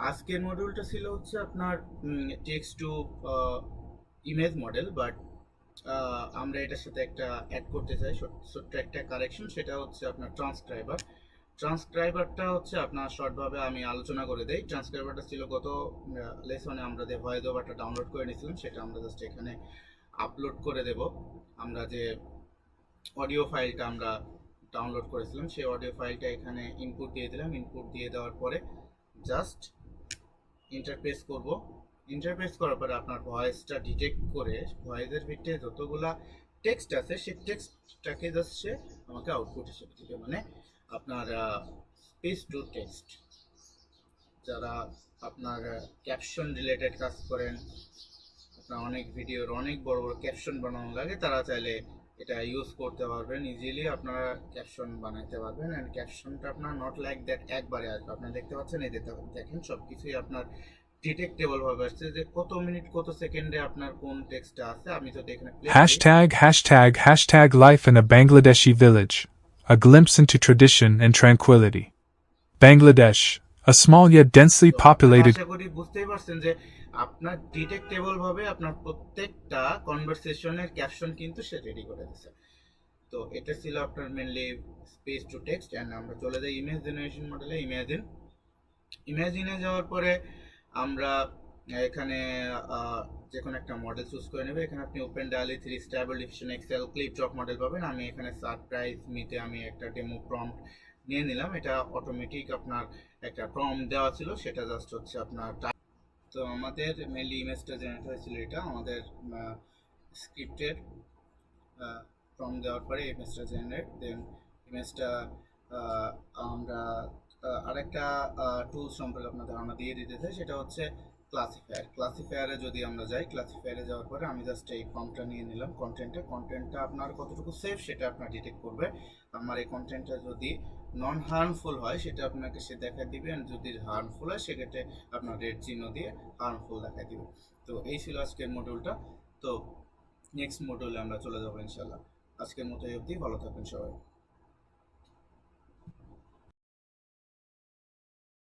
আজকের মডিউলটা ছিল হচ্ছে আপনার text to image model, but আমরা এটার সাথে একটা অ্যাড করতে চাই, ছোট্ট একটা কারেকশন। সেটা হচ্ছে আপনার ট্রান্সক্রাইবারটা হচ্ছে আপনার শর্টভাবে আমি আলোচনা করে দেই। ট্রান্সক্রাইবারটা ছিল গত লেসনে আমরা যে ভয়েস ওভারটা ডাউনলোড করে নিয়েছিলাম, সেটা আমরা জাস্ট এখানে আপলোড করে দেব। আমরা যে অডিও ফাইলটা আমরা ডাউনলোড করেছিলাম, সেই অডিও ফাইলটা এখানে ইনপুট দিয়ে দিলাম। ইনপুট দিয়ে দেওয়ার পরে জাস্ট ইন্টারফেস করব। ইন্টারফেস করার পরে আপনার ভয়েসটা ডিটেক্ট করে ভয়েসের ভিতরে যতগুলা টেক্সট আছে সেই টেক্সটটাকে জাস্ট সে আমাকে আউটপুট হিসেবে দিবে, মানে আপনার স্পিচ টু টেক্সট। যারা আপনার ক্যাপশন রিলেটেড কাজ করেন, আপনার অনেক ভিডিওর অনেক বড় বড় ক্যাপশন বানানো লাগে, তারা চাইলে এটা ইউজ করতে পারবেন। ইজিলি আপনারা ক্যাপশন বানাইতে পারবেন। অ্যান্ড ক্যাপশনটা আপনার নট লাইক দ্যাট একবারে আসবে। আপনারা দেখতে পাচ্ছেন, এই দেখেন সব কিছুই আপনার ডিটেক্টেবল ভাবে আসছে, যে কত মিনিট কত সেকেন্ডে আপনার কোন টেক্সটটা আছে। আমি যদি এখানে প্লে করি, Hashtag life in a Bangladeshi village. A glimpse into tradition and tranquility. Bangladesh, a small yet densely তো আপনারা populated আশা করি বুঝতেই পারছেন যে আপনার ডিটেক্টেবল ভাবে আপনার প্রত্যেকটা কনভারসেশনের ক্যাপশন কিন্তু সে রেডি করে দিচ্ছে। তো এটা ছিল আপনার mainly space to text. And আমরা চলে যাই ইমেজ জেনারেশন মডেলে। ইমেজিনে যাওয়ার পরে আমরা এখানে যে কোনো একটা মডেল চুজ করে নেবে। এখানে আপনি ওপেন ডায়ালি 3 stable diffusion XL clip drop model পাবেন। আমি এখানে সারপ্রাইজ মিতে আমি একটা ডেমো প্রম্পট নিয়ে নিলাম। এটা অটোমেটিক আপনার একটা প্রম্পট দেওয়া ছিল, সেটা জাস্ট হচ্ছে আপনার। তো আমাদের মেনলি ইমেজটা জেনারেট হয়েছিল, এটা আমাদের স্ক্রিপ্টের প্রম্পট দেওয়ার পরে ইমেজটা জেনারেট। দেন ইমেজটা আমরা আরেকটা টুলস সম্পর্কে আপনার ধারণা দিয়ে দিতে চাই, সেটা হচ্ছে ক্লাসিফায়ারে যদি আমরা যাই, ক্লাসিফায়ারে যাওয়ার পরে আমি জাস্ট এই প্রম্পটটা নিয়ে নিলাম। কন্টেন্টটা আপনার কতটুকু সেফ সেটা আপনার ডিটেক্ট করবে। আমার এই কন্টেন্টটা যদি নন হার্মফুল হয় সেটা আপনাকে সে দেখা দিবে, আর যদি হার্মফুল হয় সেক্ষেত্রে আপনার রেড চিহ্ন দিয়ে হার্মফুল দেখা দিবে। তো এই ছিল আজকের মডিউলটা। তো নেক্সট মডিউলে আমরা চলে যাবো ইনশাল্লাহ। আজকের মতো এই অবধি, ভালো থাকবেন সবাই।